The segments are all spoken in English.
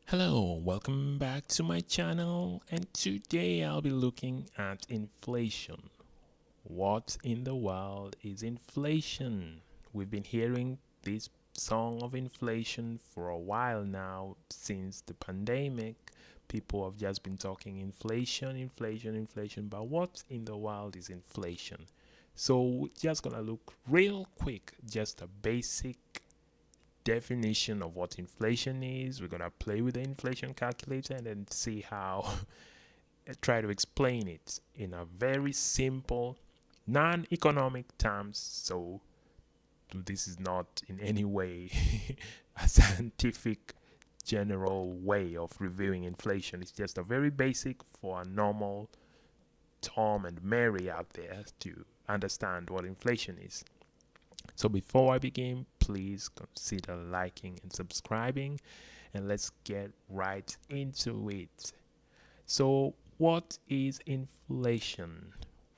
Hello, welcome back to my channel, and today I'll be looking at inflation. What in the world is inflation? We've been hearing this song of inflation for a while now. Since the pandemic, people have just been talking inflation, inflation, inflation, but what in the world is inflation? So we're just gonna look real quick, just a basic definition of what inflation is. We're going to play with the inflation calculator and then see how try to explain it in a very simple non-economic terms. So this is not in any way a scientific general way of reviewing inflation. It's just a very basic for a normal Tom and Mary out there to understand what inflation is. So before I begin, please consider liking and subscribing, and let's get right into it. So, what is inflation?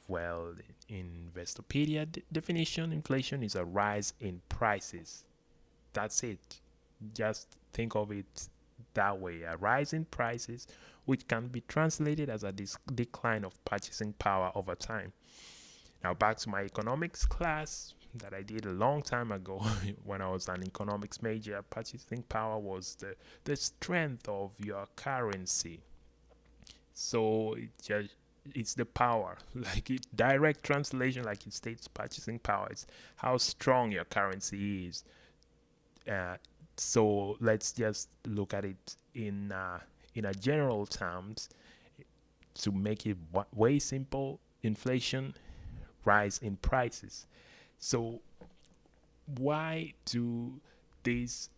Well, in Investopedia definition, inflation is a rise in prices. That's it. Just think of it that way, a rise in prices, which can be translated as a decline of purchasing power over time. Now, back to my economics class that I did a long time ago when I was an economics major. Purchasing power was the strength of your currency. So it's the power, like it direct translation, like it states purchasing power. It's how strong your currency is. Uh, so let's just look at it in a general terms to make it way simple. Inflation, rise in prices. So why do these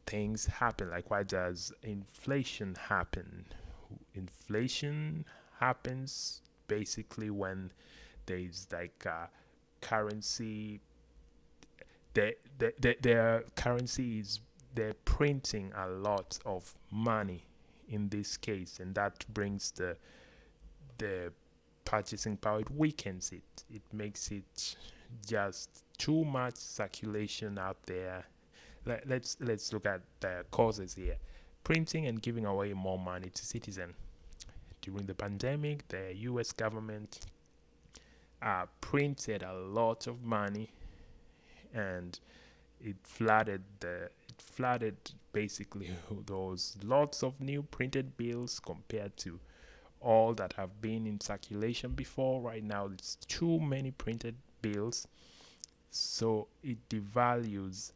things happen? Like, why does inflation happen? Inflation happens basically when there's like currency. Their currency is, they're printing a lot of money in this case, and that brings the purchasing power. It weakens it. It makes it just too much circulation out there. Let's look at the causes here. Printing and giving away more money to citizens. During the pandemic, the U.S. government printed a lot of money, and it flooded basically those lots of new printed bills compared to all that have been in circulation before. Right now, it's too many printed bills, so it devalues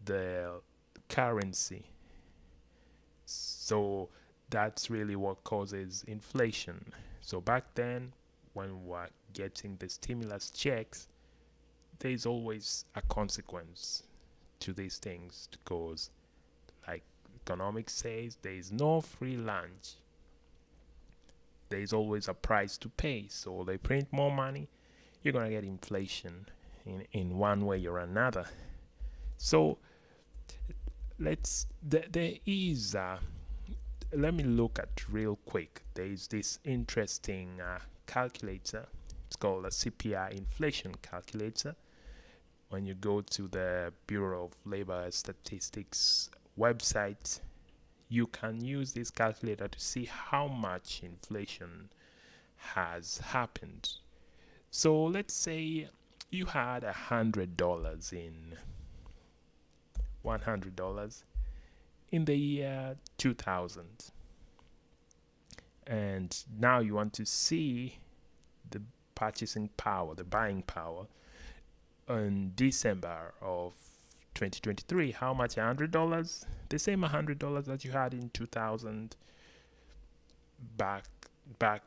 the currency. So that's really what causes inflation. So back then, when we're getting the stimulus checks, there's always a consequence to these things because, like economics says, there is no free lunch. There's always a price to pay. So they print more money, you're gonna get inflation in one way or another. So there is let me look at real quick. There is this interesting calculator. It's called a CPI inflation calculator. When you go to the Bureau of Labor Statistics website, you can use this calculator to see how much inflation has happened. So let's say you had $100 in the year 2000, and now you want to see the purchasing power, the buying power in December of 2023. How much? $100, the same $100 that you had in 2000, back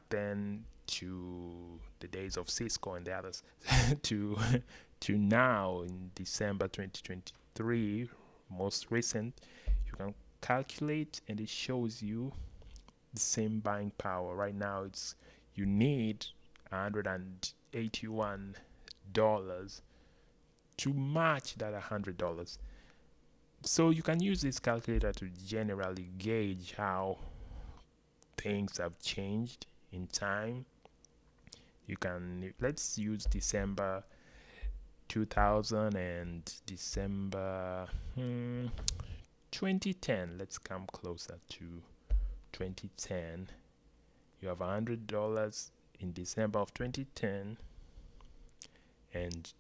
then, to the days of Cisco and the others, to now in December 2023, most recent. You can calculate, and it shows you the same buying power. Right now, it's you need $181 to match that $100. So you can use this calculator to generally gauge how things have changed in time. You can, let's use December 2000 and December 2010. Let's come closer to 2010. You have $100 in December of 2010, and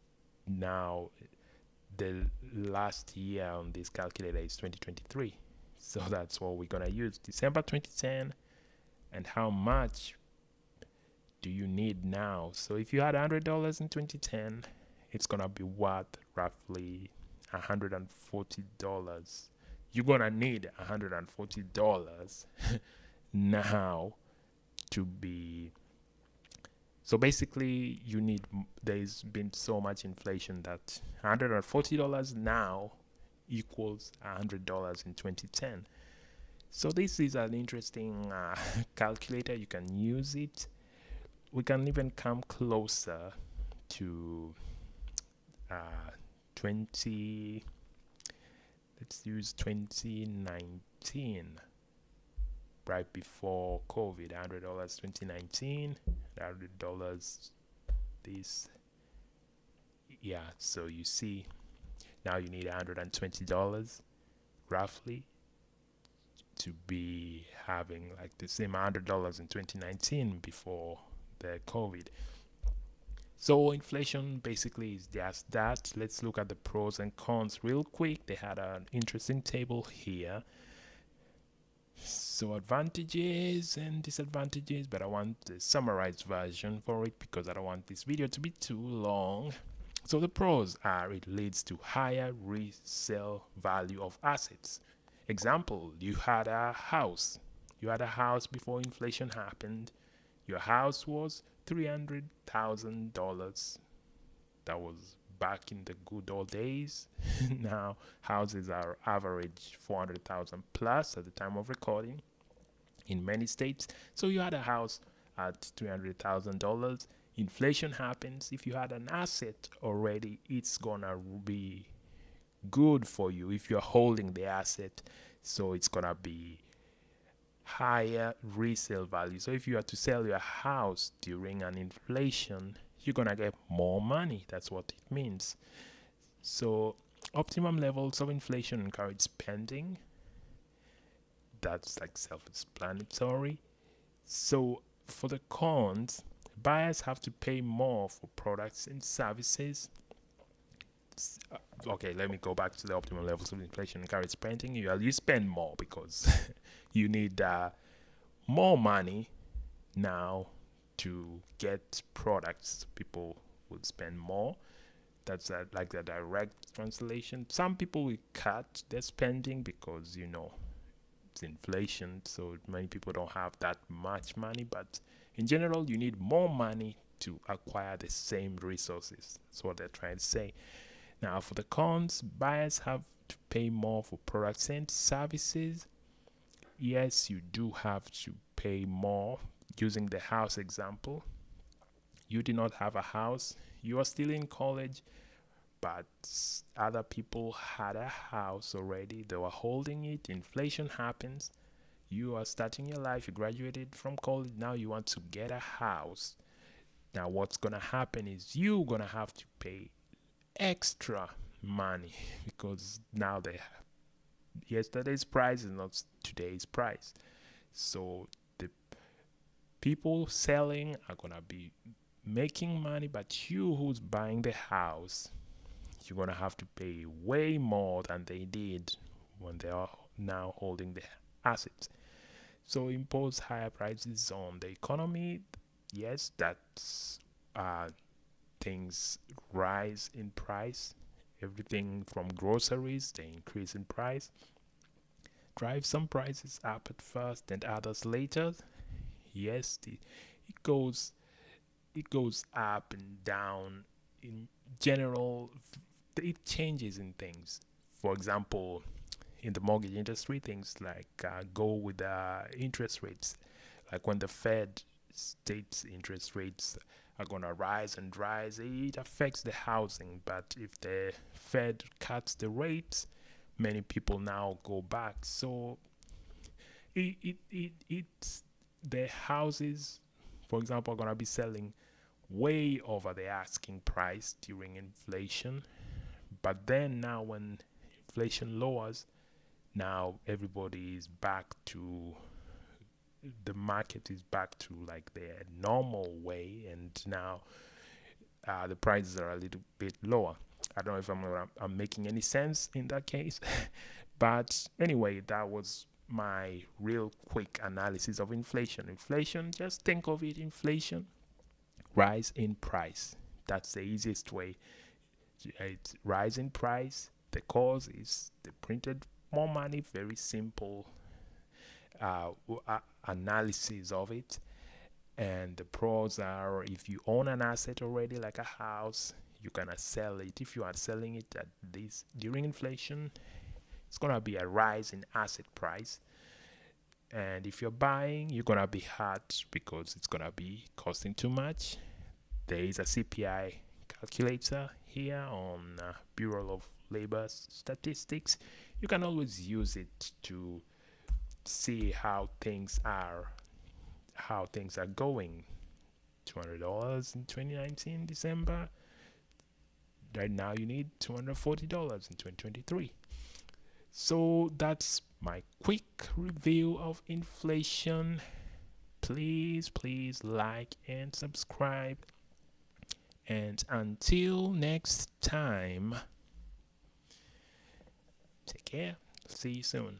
now the last year on this calculator is 2023. So that's what we're gonna use, December 2010. And how much do you need now? So if you had $100 in 2010, it's gonna be worth roughly $140. You're gonna need $140 now to be. So basically, there's been so much inflation that $140 now equals $100 in 2010. So this is an interesting calculator. You can use it. We can even come closer to 20. Let's use 2019, right before COVID. $100 2019, $100 this. Yeah, so you see, now you need $120 roughly to be having like the same $100 in 2019 before the COVID. So inflation basically is just that. Let's look at the pros and cons real quick. They had an interesting table here. So advantages and disadvantages, but I want the summarized version for it because I don't want this video to be too long. So the pros are it leads to higher resale value of assets. Example, you had a house before inflation happened. Your house was $300,000. That was back in the good old days. Now houses are average 400,000 plus at the time of recording in many states. So you had a house at $300,000. Inflation happens. If you had an asset already, it's gonna be good for you if you're holding the asset. So it's gonna be higher resale value. So if you are to sell your house during an inflation, you're gonna get more money. That's what it means. So optimum levels of inflation encourage spending. That's like self-explanatory. So for the cons, buyers have to pay more for products and services. Okay, let me go back to the optimal levels of inflation encourage spending. You spend more because you need more money now to get products. People would spend more. That's like the direct translation. Some people will cut their spending because it's inflation, so many people don't have that much money. But in general, you need more money to acquire the same resources. That's what they're trying to say. Now, for the cons, buyers have to pay more for products and services. Yes, you do have to pay more. Using the house example, you do not have a house, you are still in college, but other people had a house already, they were holding it. Inflation happens, you are starting your life, you graduated from college, now you want to get a house. Now what's gonna happen is you're gonna have to pay extra money because now they have yesterday's price is not today's price. So the people selling are gonna be making money, but you who's buying the house, you're gonna have to pay way more than they did when they are now holding the assets. So impose higher prices on the economy. Yes, that's things rise in price. Everything from groceries, they increase in price. Drive some prices up at first and others later. Yes, it goes up and down. In general, it changes in things. For example, in the mortgage industry, things like go with interest rates. Like when the Fed states interest rates are going to rise and rise, it affects the housing. But if the Fed cuts the rates, many people now go back. So it's the houses, for example, are going to be selling way over the asking price during inflation. But then now when inflation lowers, now everybody is back to the market is back to like their normal way, and now the prices are a little bit lower. I don't know if I'm making any sense in that case. But anyway, that was my real quick analysis of inflation. Inflation, just think of it, inflation, rise in price. That's the easiest way. It's rise in price. The cause is they printed more money. Very simple uh, analysis of it. And the pros are, if you own an asset already, like a house, you're gonna sell it. If you are selling it at this during inflation, it's gonna be a rise in asset price. And if you're buying, you're gonna be hurt because it's gonna be costing too much. There is a CPI calculator here on Bureau of Labor Statistics. You can always use it to see how things are going. $200 in 2019 December. Right now you need $240 in 2023. So that's my quick review of inflation. Please like and subscribe. And until next time, take care. See you soon.